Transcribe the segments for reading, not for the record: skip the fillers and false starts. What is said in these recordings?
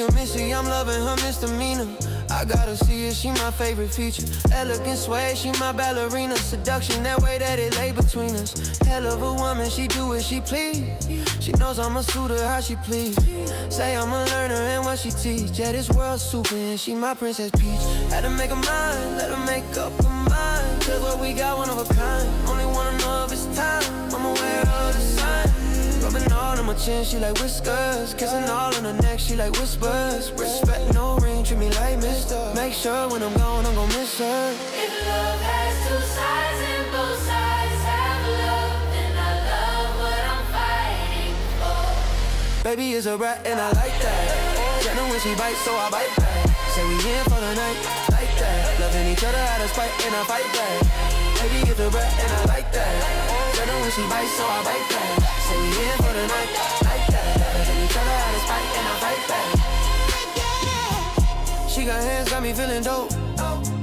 a mystery, I'm loving her misdemeanor. I gotta see it, she my favorite feature. Elegant sway, she my ballerina. Seduction, that way that it lay between us. Hell of a woman, she do as she please. She knows I'm a suitor, how she please. Say I'm a learner and what she teach. Yeah, this world's super and she my princess peach. Had to make her mine, let her make up her mind. Cause what we got, one of a kind. Only wanna know if it's time, I'm aware of the sign. Rubbing all on my chin, she like whiskers. Kissing all on her neck, she like whispers. Respect, no ring, treat me like mister. Make sure when I'm gone, I'm gon' miss her. If love has two sides and both sides have love, then I love what I'm fighting for. Baby is a rat and I like that. Gentle when she bites, so I bite back. Say we in for the night, like that. Loving each other out of spite and I fight back. Baby is a rat and I like that. Gentle when she bites, so I bite back. Say we in for the night, like that. Loving each other out of spite and I fight back. She got hands, got me feeling dope.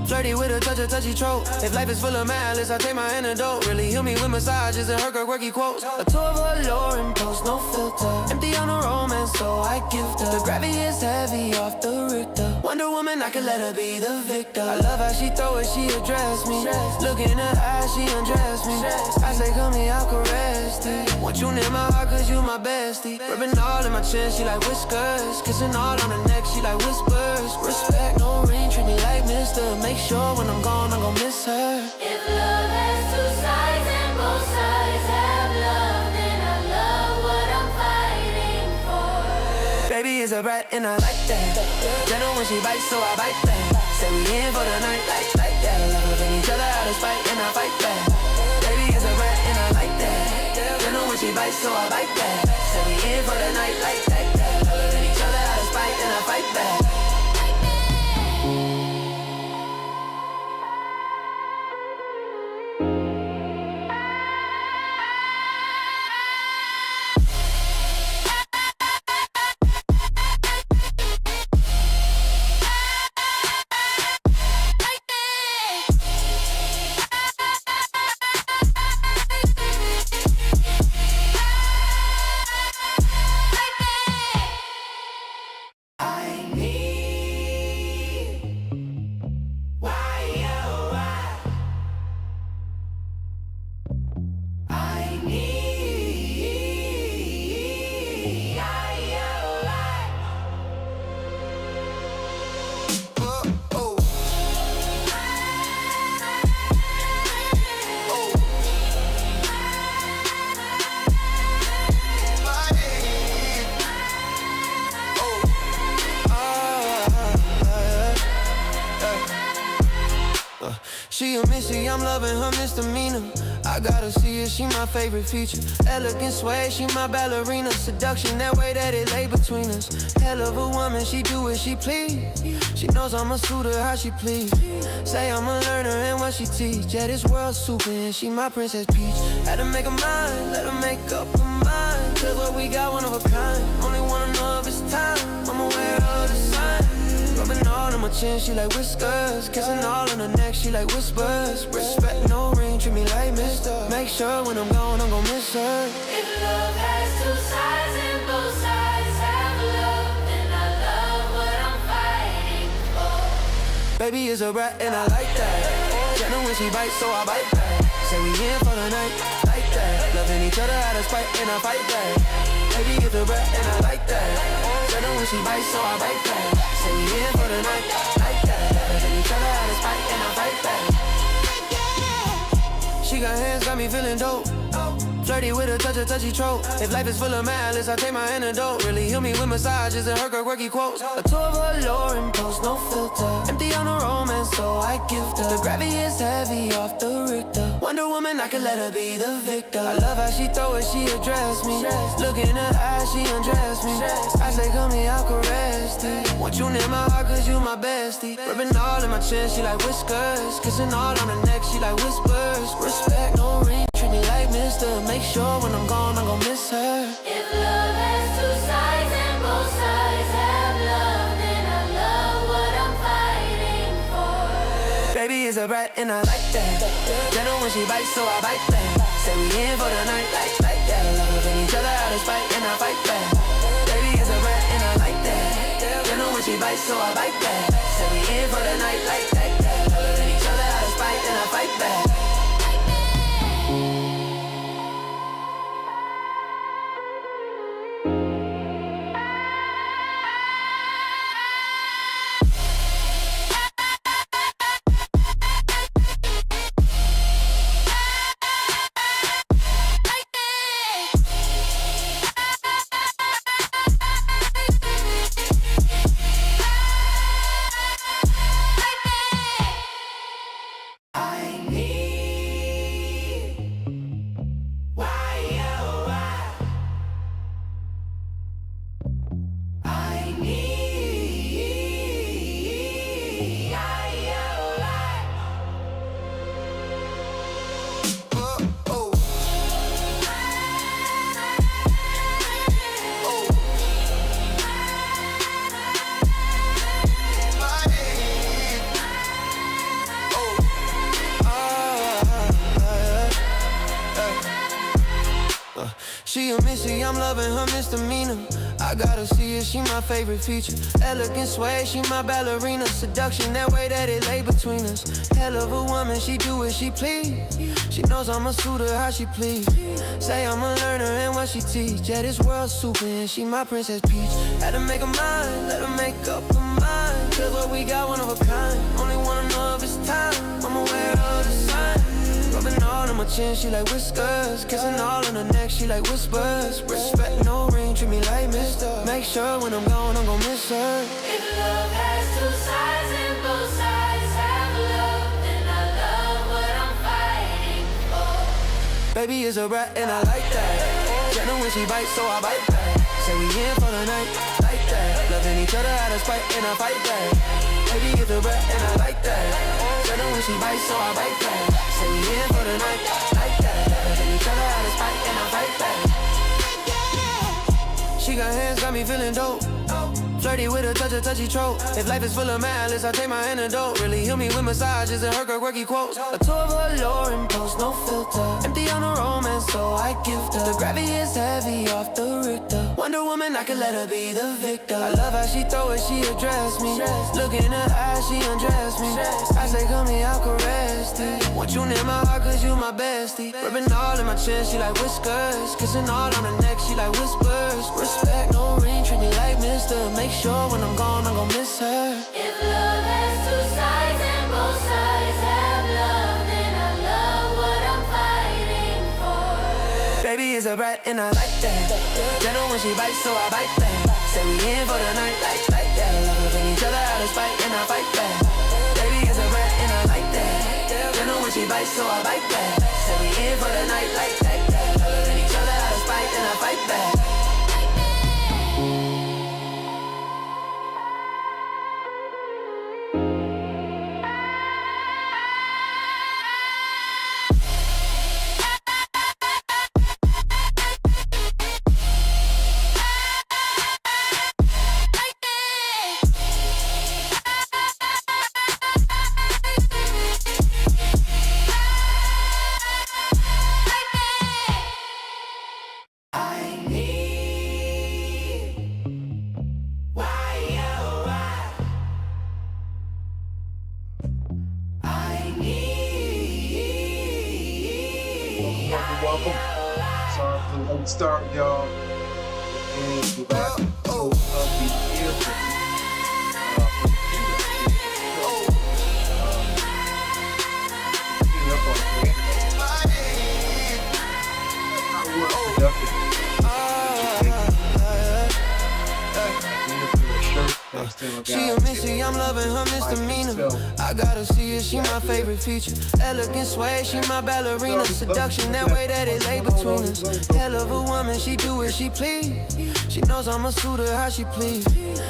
Flirty with a touch of touchy throat. If life is full of malice, I take my antidote. Really heal me with massages and her quirky quotes. A tour of her lore and post, no filter. Empty on her romance, so I gift her. The gravity is heavy off the Richter. Wonder Woman, I could let her be the victor. I love how she throw it, she address me. Look in her eyes, she undress me. I say, come here, I'll caress it. Want you near my heart, cause you my bestie. Rubbing all in my chin, she like whiskers. Kissing all on her neck, she like whispers. Respect, no ring, treat me like mister. Make sure when I'm gone, I'm gon' miss her. If love has two sides and both sides have love, then I love what I'm fighting for. Baby is a brat and I like that. Gentle when she bites, so I bite back. Say we in for the night, like that. Loving each other out of spite and I fight back. Baby is a brat and I like that. Gentle when she bites, so I bite back. Say we in for the night, like that. Loving each other out of spite and I fight back. She a mystery, I'm loving her misdemeanor. I gotta see it, she my favorite feature. Elegant sway, she my ballerina. Seduction, that way that it lay between us. Hell of a woman, she do as she please. She knows I'm a suitor, how she please. Say I'm a learner and what she teach. Yeah, this world's super and she my princess peach. Had to make her mine, let her make up her mind. Cause what we got, one of a kind. Only wanna know if it's time, I'm aware of the sign. Rubbing all on my chin, she like whiskers. Kissing all on her neck, she like whispers. Respect, no ring, treat me like mister. Make sure when I'm gone, I'm gon' miss her. If love has two sides and both sides have love, then I love what I'm fighting for. Baby is a rat and I like that. Gentle when she bites, so I bite back. Say we in for the night, like that. Loving each other out of spite and I fight back. Baby is a rat and I like that. Gentle when she bites, so I bite back. Say we in for the night, like that. Loving each other out of spite and I fight back. She got hands, got me feeling dope. Flirty with a touch of touchy throat. If life is full of malice, I take my antidote. Really heal me with massages and her quirky quotes. A tour of her lore and post, no filter. Empty on her romance, so I gift her. The gravity is heavy off the Richter. Wonder Woman, I could let her be the victor. I love how she throw it, she address me. Look in her eyes, she undress me. I say, come here, I'll caress it. Want you near my heart, cause you my bestie. Rubbing all in my chin, she like whiskers. Kissing all on her neck, she like whispers. Respect, no ring, treat me like mister. Make sure when I'm gone, I'm gon' miss her. If love has two sides and both sides have love, then I love what I'm fighting for. Baby is a brat and I like that. Gentle when she bites, so I bite back. Say we in for the night, like that. Loving each other out of spite and I fight back. Baby is a brat and I like that. when she bites, so I bite back. Said we in for the night like that. Loving each other out of spite, and I fight back. She a missy, I'm loving her misdemeanor. I gotta see it, she my favorite feature. Elegant sway, she my ballerina. Seduction, that way that it lay between us. Hell of a woman, she do as she please. She knows I'm a suitor, how she please. Say I'm a learner and what she teach. Yeah, this world's super and she my princess peach. Had to make her mine, let her make up her mind. Cause what we got, one of a kind. Only wanna know if it's time, I'm aware of the sign. Rubbing all on my chin, she like whiskers. Kissing all on her neck, she like whispers. Respect, no ring, treat me like mister. Make sure when I'm gone, I'm gon' miss her. If love has two sides and both sides have love, then I love what I'm fighting for. Baby is a rat and I like that. Gentle when she bites, so I bite back. Say we in for the night, like that. Loving each other out of spite and I fight back. Baby is a rat and I like that. Gentle when she bites, so I bite back. Say we in for the night, like that. Loving each other out of spite and I fight back. She got hands, got me feeling dope. Flirty with a touch of touchy throat. If life is full of malice, I take my antidote. Really heal me with massages and her quirky quotes. A tour of her lore and post, no filter. Empty on her romance, so I gift her. The gravity is heavy off the Richter. Wonder Woman, I could let her be the victor. I love how she throw it, she address me. Look in her eyes, she undress me. I say, come here, I'll caress thee. Want you near my heart, cause you my bestie. Rubbing all in my chin, she like whiskers. Kissing all on her neck, she like whispers. Respect, no ring, treat me like mister. Make sure when I'm gone, I'm gon' miss her. If love has two sides and both sides have love, then I love what I'm fighting for. Baby is a brat and I like that. Gentle when she bites, so I bite back. Say we in for the night, like that. Loving each other out of spite and I fight back. Baby is a brat and I like that. Gentle when she bites, so I bite back. Say we in for the night, like that. Loving each other out of spite and I fight back. Welcome. Sorry for the late start, y'all. And we're back to the year. She a missy, I'm loving her misdemeanor. I gotta see it, she my favorite feature. Elegant sway, she my ballerina. Seduction, that way that it lay between us. Hell of a woman, she do as she please. She knows I'm a suitor, how she please.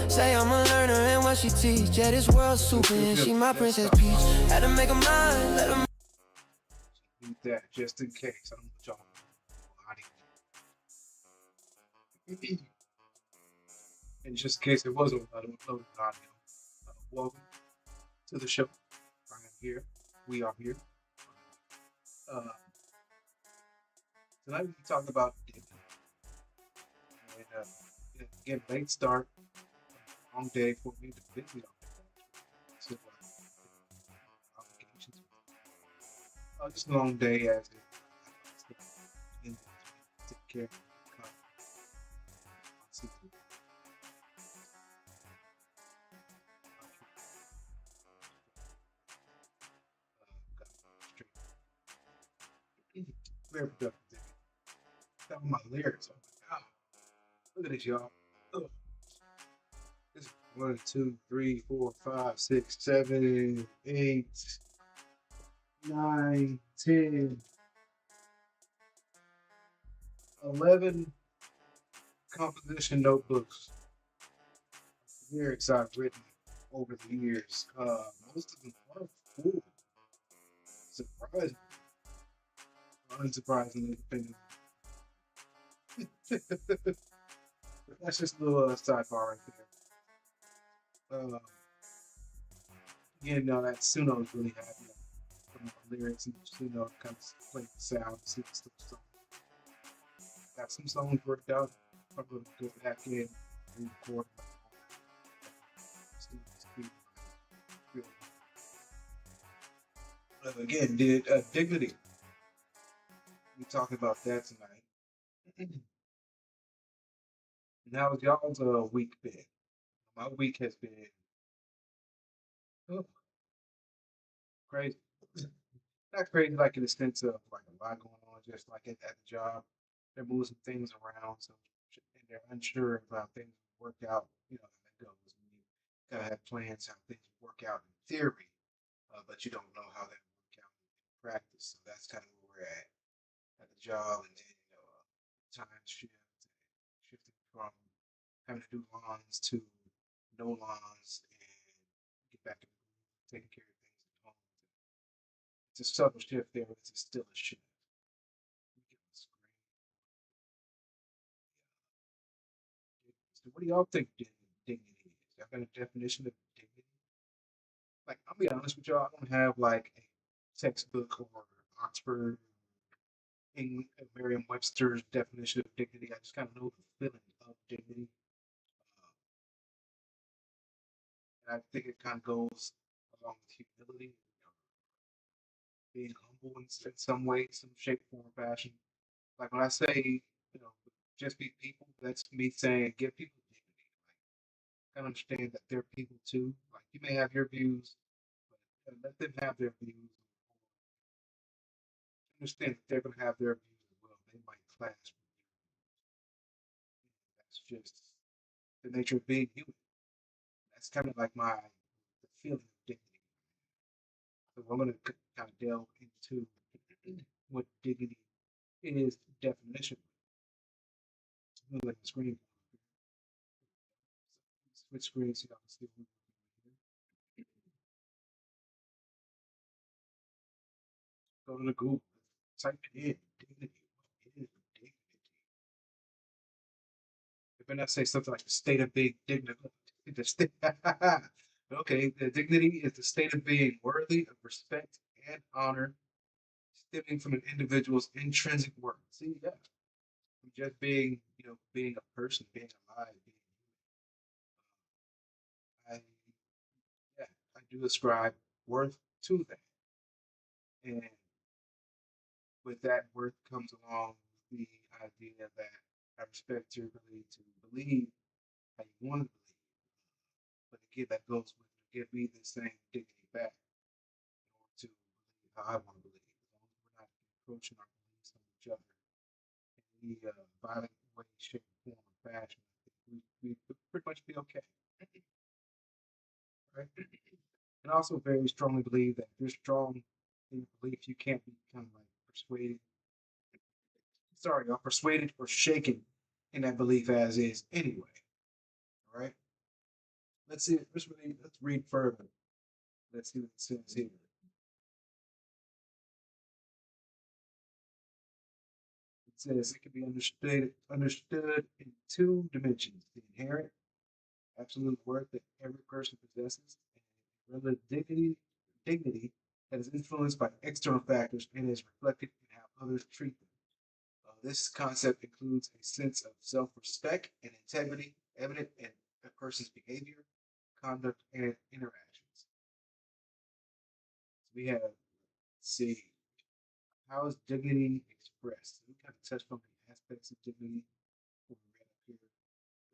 Say I'm a learner and what she teach. Yeah, this world's super and she my princess peach. Had to make her mine, let her. Need that just in case. I don't want y'all audio. And just in case it wasn't audio, welcome to the show. I am here. We are here. Tonight we'll be talking about Disney. And again, late start. long day for me to busy all day. So, obligations. Just a long day as it ended. Take care of the see got straight. Very productive day. Got my lyrics. Oh my god. Look at this, y'all. Ugh. This is 1, 2, 3, 4, 5, 6, 7, 8, 9, 10, 11 composition notebooks. Lyrics I've written over the years. Most of them are full. Surprisingly. Unsurprisingly, depending. That's just a little sidebar right there. That Suno is really happy from the lyrics, and Suno kind of playing the sound, see the stuff. So got some songs worked out. I'm gonna go back in and record. Again, did Dignity. We talking about that tonight. And how was y'all's week been? My week has been oh, crazy. Not crazy like in the sense of like a lot going on, just like at the job. They're moving some things around, so and they're unsure about things work out. You know how that goes. And you gotta have plans how things work out in theory, but you don't know how that work out in practice. So that's kind of where we're at the job, and then time shift, shifting from having to do lawns to no lawns, and get back to taking care of things at home. It's a subtle shift there, but it's still a shift. So what do y'all think dignity is? Y'all got a definition of dignity? Like, I'll be honest with y'all, I don't have like a textbook or Oxford, Merriam-Webster's definition of dignity. I just kind of know the feeling of dignity. And I think it kind of goes along with humility, being humble in some way, some shape, form, or fashion. Like when I say, just be people, that's me saying give people dignity. Like, kind of understand that they're people too. Like you may have your views, but let them have their views. Understand that they're going to have their views as well. They might clash with your views. That's just the nature of being human. That's kind of like the feeling of dignity. So I'm going to kind of delve into what dignity is definition. Move like the screen. Switch screens so y'all can see what we're doing here. Go to the Google, type it in. Dignity. What is dignity? It better not say something like the state of being dignified. Okay, the dignity is the state of being worthy of respect and honor, stemming from an individual's intrinsic worth. See, yeah, from just being, being a person, being alive, being human. Yeah, I do ascribe worth to that, and with that worth comes along the idea that I respect your ability to believe how you want to believe. But again, that goes with give me the same dignity back in order to believe how I want to believe. As long as we're not approaching our beliefs on each other in any violent way, shape, form, or fashion, I think we pretty much be okay. Right? And I also very strongly believe that if you're strong in your belief, you can't be kind of like persuaded. Sorry, or persuaded or shaken in that belief as is anyway. All right. Let's see. Let's read further. Let's see what it says here. It says it can be understood in two dimensions: the inherent, absolute worth that every person possesses, and relative dignity that is influenced by external factors and is reflected in how others treat them. This concept includes a sense of self-respect and integrity evident in a person's behavior, conduct, and interactions. So we have, let's see, how is dignity expressed? We kind of touched on the aspects of dignity when we read up here.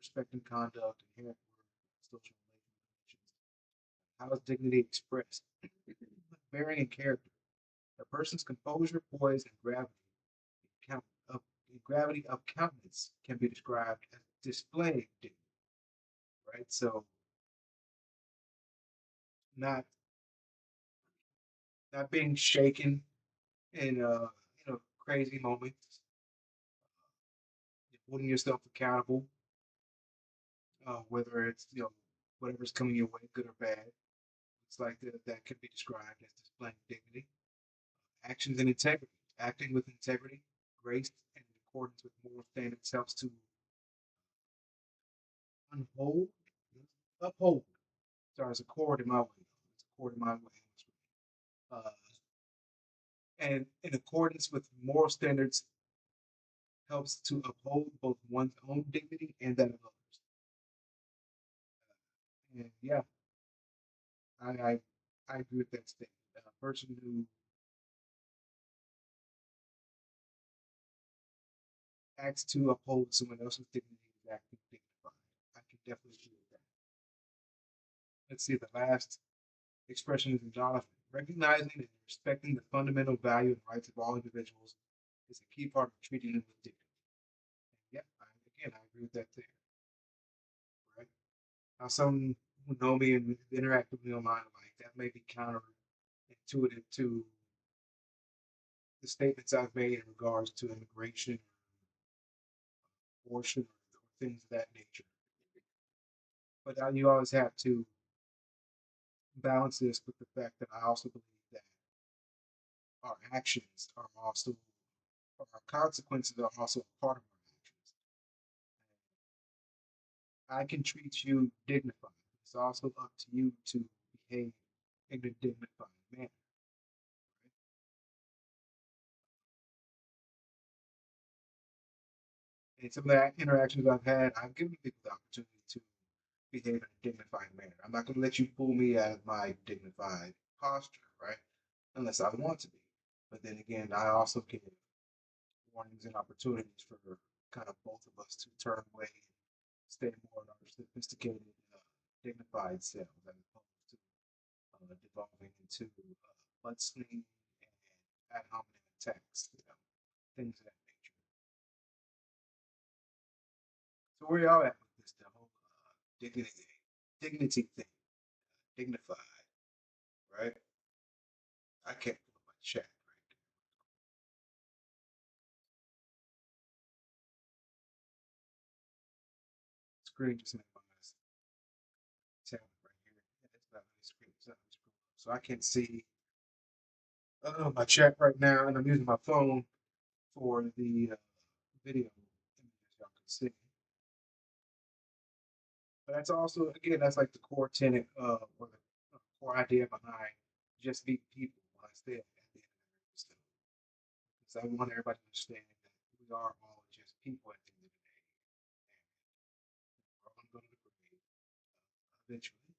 Respect and conduct, inherent worth, social relations. How is dignity expressed? Bearing and character. A person's composure, poise, and count gravity of countenance can be described as displaying dignity, right? So not not being shaken in crazy moments, holding yourself accountable, whether it's whatever's coming your way, good or bad. It's like that can be described as displaying dignity. Actions and integrity. Acting with integrity, grace, and in accordance with moral standards helps to unhold, uphold. Sorry, it's a chord in my way. It's a chord in my way. Uh, and in accordance with moral standards helps to uphold both one's own dignity and that of others. And yeah, I agree with that statement. A person who acts to uphold someone else's dignity is acting dignified. I can definitely agree with that. Let's see, the last expression is acknowledgement. Recognizing and respecting the fundamental value and rights of all individuals is a key part of treating them with dignity. And yeah, again, I agree with that there. Right? Now, some who know me and interact with me online, like that may be counterintuitive to the statements I've made in regards to immigration, abortion, or things of that nature. But you always have to balance this with the fact that I also believe that our actions are also, or our consequences are also a part of our actions. I can treat you dignified. It's also up to you to behave in a dignified manner. And some of the interactions I've had, I've given people the opportunity to behave in a dignified manner. I'm not going to let you pull me out of my dignified posture, right? Unless I want to be. But then again, I also give warnings and opportunities for kind of both of us to turn away and stay more in our sophisticated, dignified selves as opposed to devolving into mudslinging and ad hominem attacks, things of that nature. So where y'all at with this, the whole dignity thing, dignified, right? I can't pull up my chat right there. Screen just made my tablet right here. Yeah, it's not really screen. It's not really screen. So I can't see my chat right now, and I'm using my phone for the video image, as y'all can see. But that's also, again, that's like the core tenet or the core idea behind just be people when I say it at the end of every episode. Because I want everybody to understand that we are all just people at the end of the day. And we're all going to go to the grave eventually.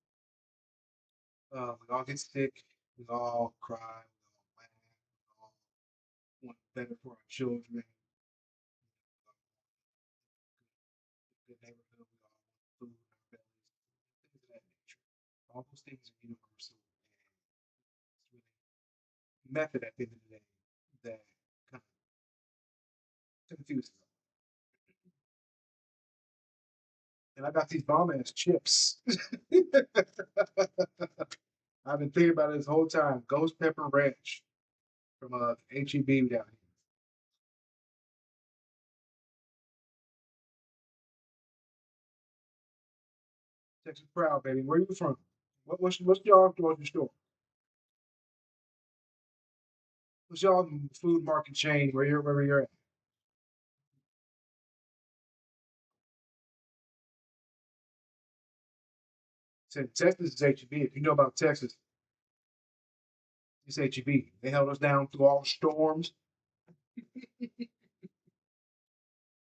We all get sick, we all cry, we all laugh, we all want better for our children, good neighborhood, we all want food in our bellies, things of that nature. All those things are universal, and it's really method at the end of the day that kind of confuses them. And I got these bomb ass chips. I've been thinking about it this whole time. Ghost Pepper Ranch from HEB down here. Texas Proud, baby. Where you from? What's y'all grocery store? What's y'all food market chain wherever you're at? Said Texas is HEB. If you know about Texas, it's HEB. They held us down through all the storms.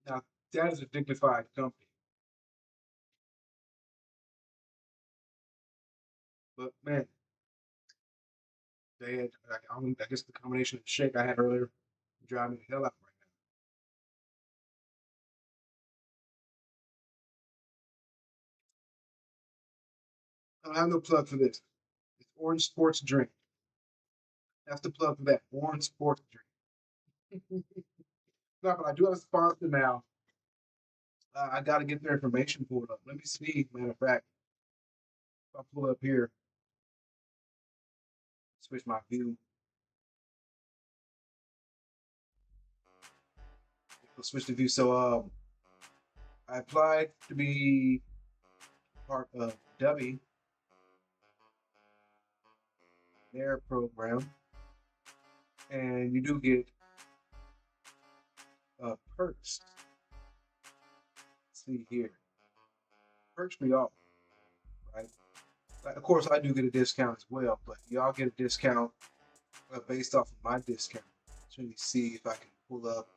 Now that is a dignified company. But man, they had, I guess the combination of the shake I had earlier driving me the hell out right now. I have no plug for this. It's Orange Sports Drink. That's the plug for that. Orange Sports Drink. No, but I do have a sponsor now. I got to get their information pulled up. Let me see. Matter of fact, if I pull up here, switch my view. We'll switch the view. So, I applied to be part of Dubby, their program, and you do get perks. Let's see here, perks for y'all, right? Like, of course, I do get a discount as well, but y'all get a discount based off of my discount. So let me see if I can pull up.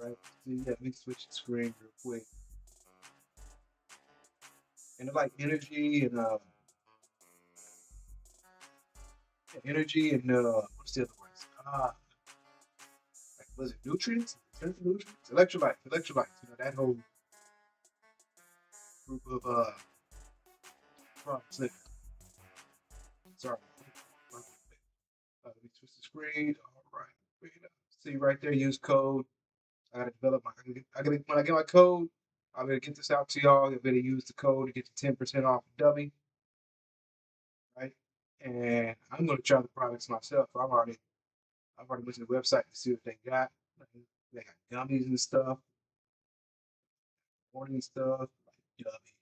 Right? So yeah, let me switch the screen real quick. And they're like energy and what's the other ones? Like, was it nutrients? Essential nutrients? Electrolytes. You know, that whole group of products there. Sorry. Let me switch the screen. All right. Bring it up. See right there, use code. I gotta develop my when I get my code, I'm gonna get this out to y'all. You're gonna use the code to get the 10% off Dummy. Right? And I'm gonna try the products myself. I've already went to the website to see what they got. They got gummies and stuff, morning stuff, like Dummy.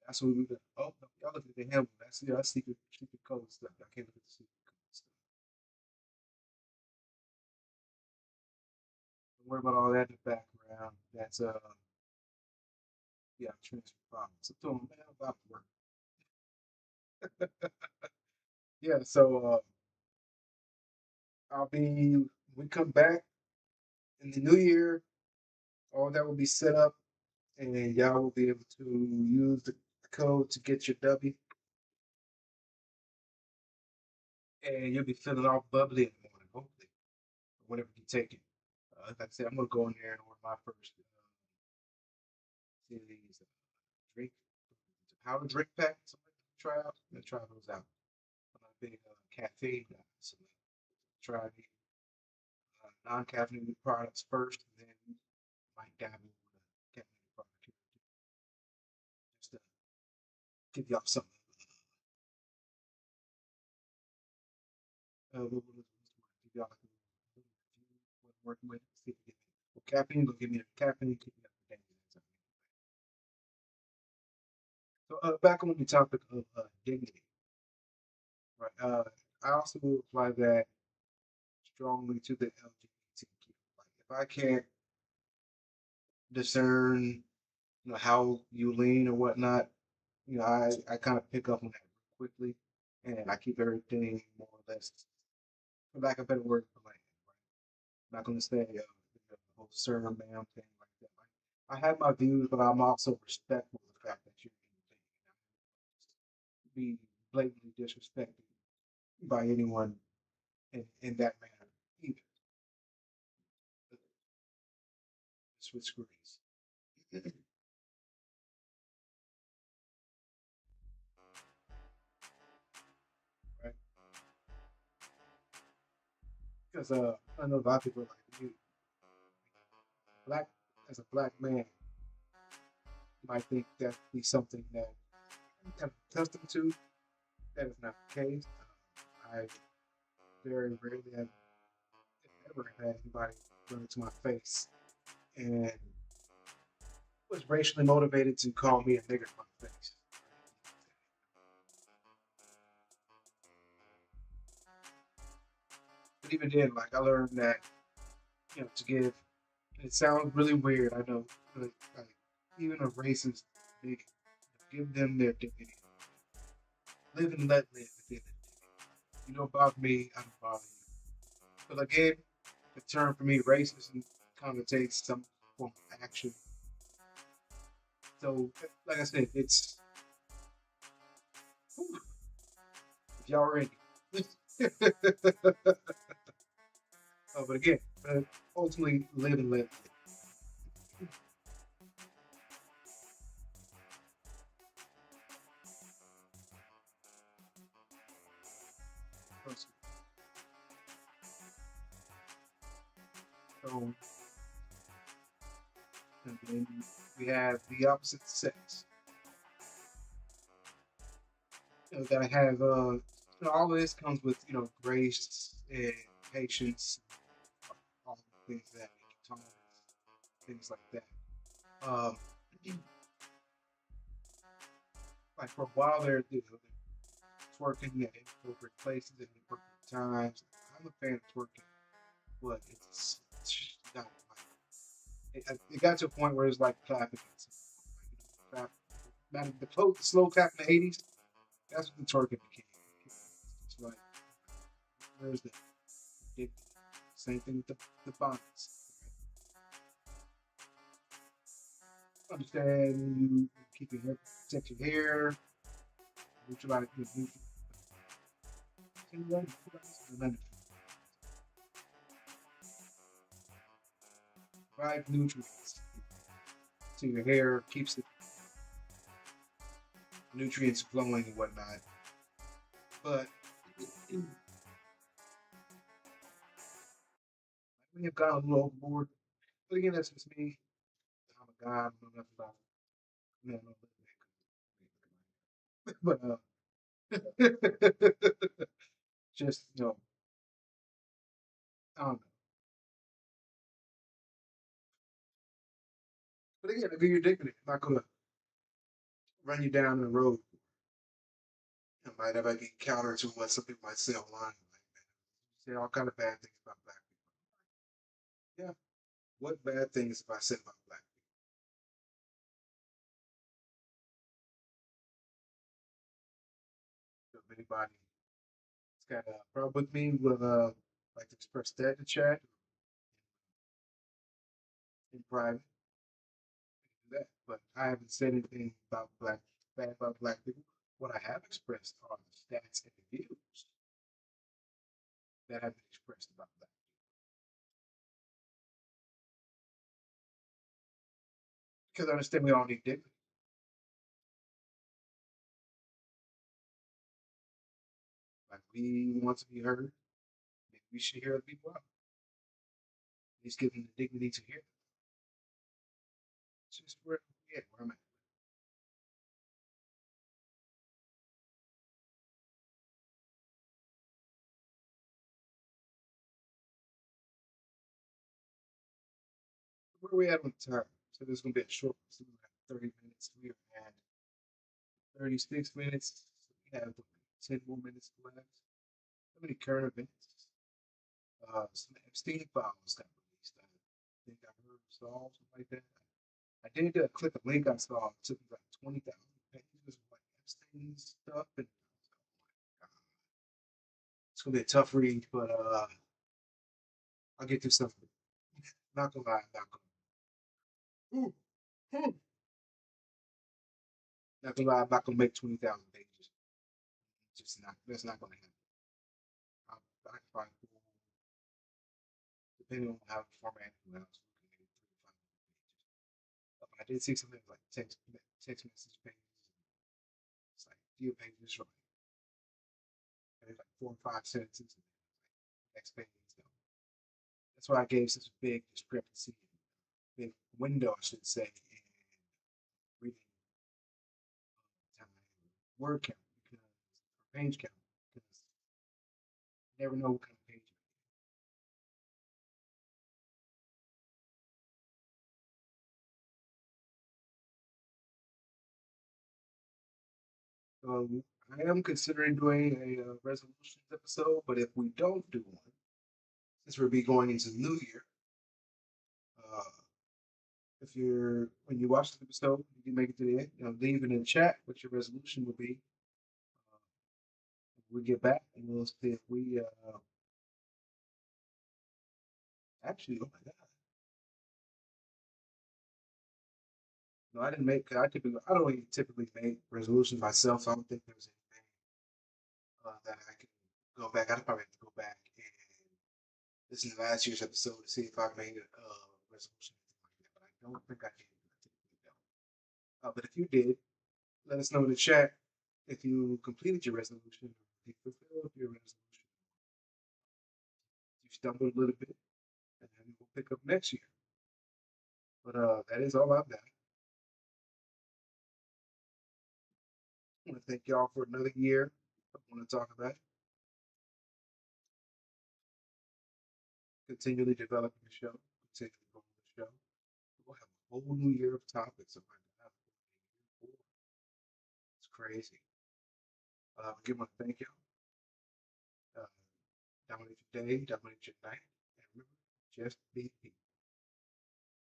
That's what we do. Oh, no, y'all look at the handle. That's secret code stuff. I can't look at the secret code stuff. Don't worry about all that in the background. That's yeah, transfer files. So doing man about to work. Yeah, so we come back in the new year, all that will be set up, and y'all will be able to use the code to get your W, and you'll be feeling all bubbly in the morning, hopefully, or whatever you take it. Like I said, I'm gonna go in there and order my first series drink, powder drink pack. So try out. I'm gonna try those out. I'm not a big caffeine guy, so try the non-caffeinated products first, and then might dabble with a caffeinated product here, just to give y'all something. Give y'all like a little review what I'm working with. See if you get me. Well, caffeine, go give me a caffeine, keep me up to date. So back on the topic of dignity, right? I also apply that strongly to the LGBTQ. Like if I can't discern, how you lean or whatnot, I kind of pick up on that quickly, and I keep everything more or less, for lack of a better word, for land. Right? I'm not gonna say the whole sir, ma'am thing like that. Like, I have my views, but I'm also respectful of the fact that you're human being. Be blatantly disrespected by anyone in that manner either. Switch screens. Right? Because I know a lot of people are like you, black as a black man, might think that be something that I'm kind of accustomed to. That is not the case. I very rarely have, if ever, had anybody run into my face and was racially motivated to call me a nigger in my face. But even then, like I learned that, to give. It sounds really weird, I know, but like even a racist nigga Give them their dignity. Live and let live at the end of the day. You don't bother me, I don't bother you. But again, the term for me, racism, connotates some form of action. So, like I said, it's whew, if y'all ready. But again, ultimately, live and let live. So, and then we have the opposite sex. Gotta have all of this comes with grace and patience, all the things that tolerance, things like that. Um, like for a while they're twerking at inappropriate places at inappropriate times. I'm a fan of twerking, but it's just not like it got to a point where it's like clapping. Like, the slow clap in the '80s. That's what the twerking became. It's like where's that? Same thing with the bonnets. Understand you keep your hair, protect your hair, neutralize provide nutrients to your hair, keeps the nutrients flowing and whatnot. But we have gone a little overboard. But again, that's just me. I'm a guy. I don't know nothing about men. But just I don't know. But again, if you're dignity, I'm not gonna run you down the road. I might have get counter to what some people might say online. Like, man, say all kind of bad things about black people. Yeah, what bad things have I said about black people? If anybody's got a problem with me, will like to express that in the chat in private. Do that. But I haven't said anything about bad about black people. What I have expressed are the stats and the views that have been expressed about black people. Because I understand we all need dignity. Like we want to be heard. Maybe we should hear the people out. At least give them the dignity to hear them. It's just where I'm at. Where we at on time? So this is gonna be a short. So we have 30 minutes. We are at 36 minutes. We have 10 more minutes left. How many current events? Some Epstein files got released. I think I heard saw something like that. I did click a link I saw. It took me like 20,000 pages of like Epstein stuff, and oh my god, it's gonna be a tough read, but I'll get through something. Not gonna lie, not gonna. Ooh, ooh. Not gonna lie, I'm not gonna make 20,000 pages. Just not. That's not gonna happen. I can probably pull, depending on how the format and else, we can maybe 3 to 5 pages. I did see something like text message pages. It's like deal pages, right? And it's like 4 or 5 sentences, and then next page. So that's why I gave such a big discrepancy, big window, I should say, in reading time, word count, because or page count, because you never know what kind of page. I am considering doing a resolutions episode, but if we don't do one, since we'll be going into the new year, uh, if you're when you watch the episode, you can make it to the end. Leave it in the chat what your resolution will be. We get back and we'll see if we actually. Oh my god! No, I didn't make. I don't even typically make resolutions myself. So I don't think there's anything that I can go back. I'd probably have to go back and listen to last year's episode to see if I made a resolution or anything like that. But I don't think I did. I typically don't. But if you did, let us know in the chat if you completed your resolution, if you fulfilled your resolution, you stumbled a little bit, and then we'll pick up next year. But that is all I've got. I want to thank y'all for another year. I want to talk about continually developing the show, continually growing the show. We'll have a whole new year of topics. Oh my God. It's crazy. Again, I want to thank y'all. Dominate your day, dominate your night, and remember, just be people,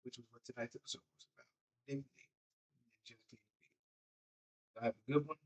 which was what tonight's episode was about. Dignity and just being people. Have a good one.